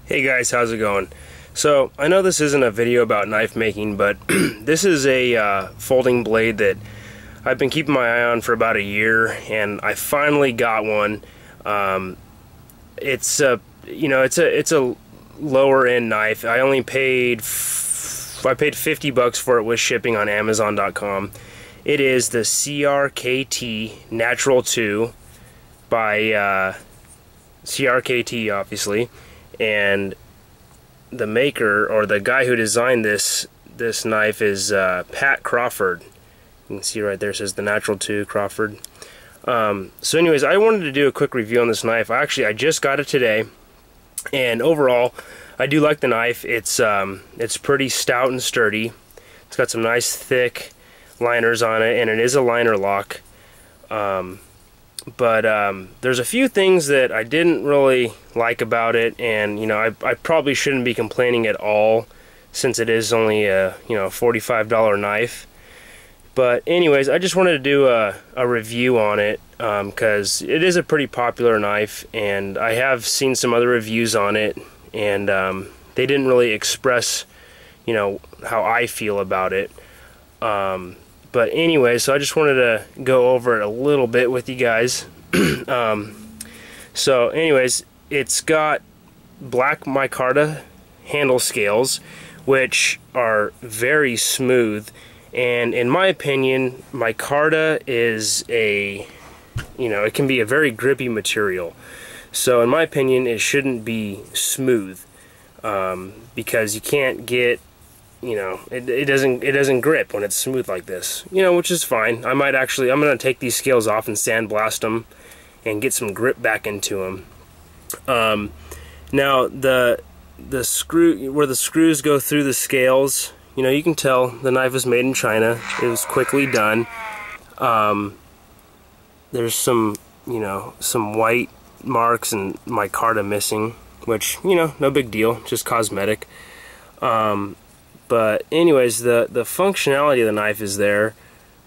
Hey guys, how's it going? So, I know this isn't a video about knife making, but this is a folding blade that I've been keeping my eye on for about a year, and I finally got one. It's a lower end knife. I only paid 50 bucks for it with shipping on Amazon.com. It is the CRKT Natural 2 by CRKT, obviously. And the maker, or the guy who designed this knife, is Pat Crawford. You can see right there, it says the Natural 2 Crawford. So anyways, I wanted to do a quick review on this knife. I just got it today, and overall I do like the knife. It's pretty stout and sturdy. It's got some nice thick liners on it, and it is a liner lock. But there's a few things that I didn't really like about it, and I probably shouldn't be complaining at all, since it is only a $45 knife. But anyways, I just wanted to do a review on it, because it is a pretty popular knife, and I have seen some other reviews on it, and they didn't really express how I feel about it. But anyway, so I just wanted to go over it a little bit with you guys. So anyways, it's got black micarta handle scales, which are very smooth. And in my opinion, micarta is it can be a very grippy material. So in my opinion, it shouldn't be smooth, because you can't get it doesn't grip when it's smooth like this, which is fine. I'm gonna take these scales off and sandblast them and get some grip back into them. Now the screw, where the screws go through the scales, you can tell the knife was made in China. It was quickly done. There's some white marks and micarta missing, which no big deal, just cosmetic. But anyways, the functionality of the knife is there,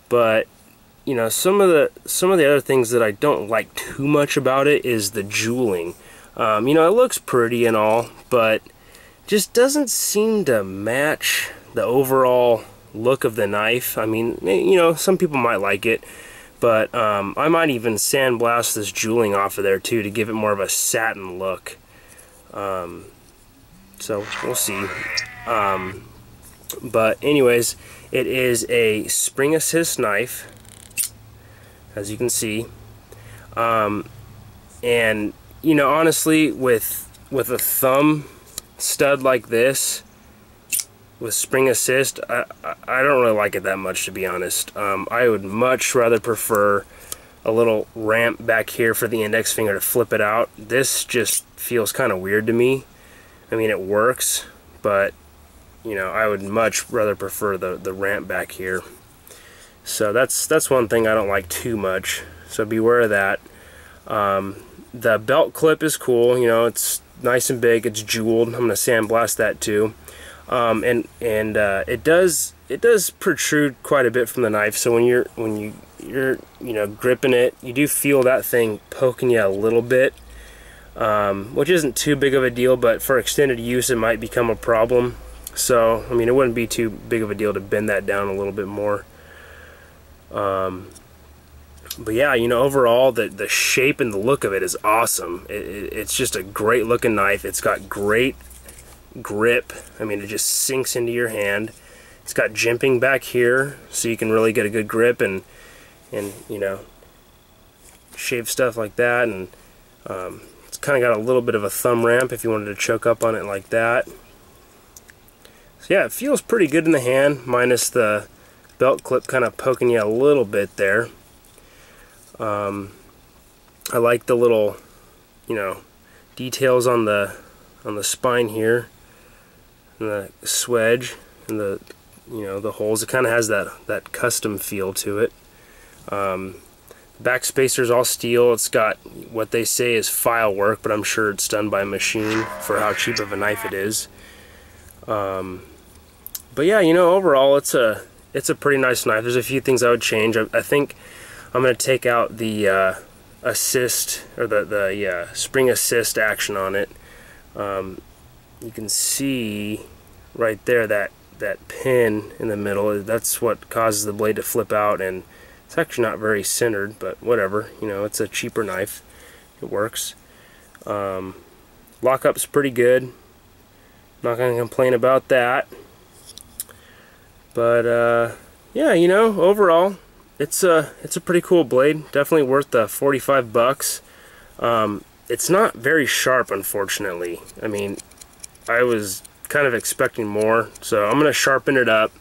but some of the other things that I don't like too much about it is the jewelling. It looks pretty and all, but just doesn't seem to match the overall look of the knife. I mean, some people might like it, but I might even sandblast this jewelling off of there too to give it more of a satin look. So we'll see. But anyways, it is a spring assist knife, as you can see. And honestly, with a thumb stud like this with spring assist, I don't really like it that much, to be honest. I would much rather prefer a little ramp back here for the index finger to flip it out. This just feels kind of weird to me. I mean, it works, but I would much rather prefer the ramp back here. So that's one thing I don't like too much, so beware of that. The belt clip is cool. It's nice and big, it's jeweled. I'm gonna sandblast that too. And it does protrude quite a bit from the knife, so when you're gripping it, you do feel that thing poking you a little bit, which isn't too big of a deal, but for extended use it might become a problem. So, I mean, it wouldn't be too big of a deal to bend that down a little bit more. But yeah, overall, the shape and the look of it is awesome. It's just a great looking knife. It's got great grip. I mean, it just sinks into your hand. It's got jimping back here, so you can really get a good grip and shave stuff like that. And it's kind of got a little bit of a thumb ramp if you wanted to choke up on it like that. So yeah, it feels pretty good in the hand, minus the belt clip kind of poking you a little bit there. I like the little, details on the spine here, and the swedge, and the holes. It kind of has that custom feel to it. Back spacer's all steel. It's got what they say is file work, but I'm sure it's done by machine for how cheap of a knife it is. But yeah, overall it's a pretty nice knife. There's a few things I would change. I think I'm going to take out the assist, or the spring assist action on it. you can see right there that pin in the middle. That's what causes the blade to flip out, and it's actually not very centered, but whatever, you know, it's a cheaper knife. It works. Lockup's pretty good. Not gonna complain about that. But yeah, you know, overall, it's a pretty cool blade. Definitely worth the 45 bucks. It's not very sharp, unfortunately. I mean, I was kind of expecting more, so I'm gonna sharpen it up.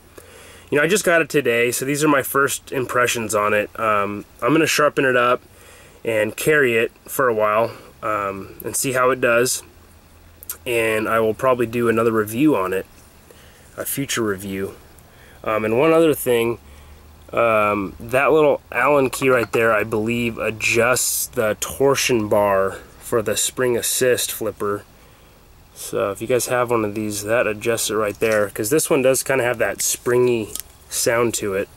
You know, I just got it today, so these are my first impressions on it. I'm gonna sharpen it up and carry it for a while and see how it does. And I will probably do another review on it, a future review. And one other thing, that little Allen key right there, I believe, adjusts the torsion bar for the spring assist flipper. So if you guys have one of these, that adjusts it right there, because this one does kind of have that springy sound to it.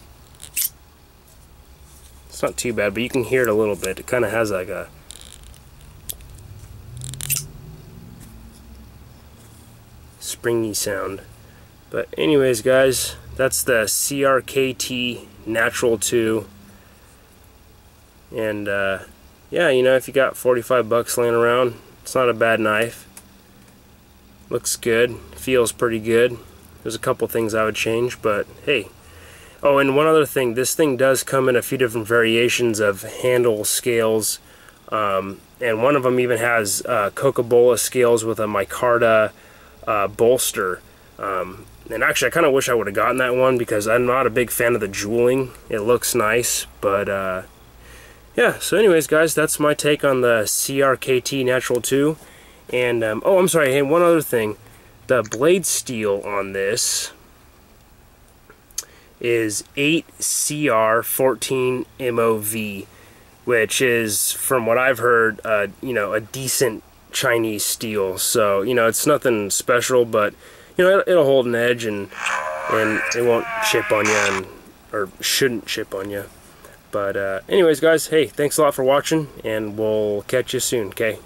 It's not too bad, but you can hear it a little bit. It kind of has like a springy sound. But anyways, guys, that's the CRKT Natural 2. And yeah, you know, if you got 45 bucks laying around, it's not a bad knife. Looks good, feels pretty good. There's a couple things I would change, but hey. Oh, and one other thing, this thing does come in a few different variations of handle scales, and one of them even has Coca-Cola scales with a micarta bolster. And actually, I kind of wish I would have gotten that one, because I'm not a big fan of the jeweling. It looks nice, but yeah. So anyways, guys, that's my take on the CRKT Natural 2. And oh, I'm sorry, hey, one other thing. The blade steel on this is 8CR14 MOV, which is, from what I've heard, you know, a decent Chinese steel. So, you know, it's nothing special, but you know, it'll hold an edge, and it won't chip on you, or shouldn't chip on you. But anyways, guys, hey, thanks a lot for watching, and we'll catch you soon, okay?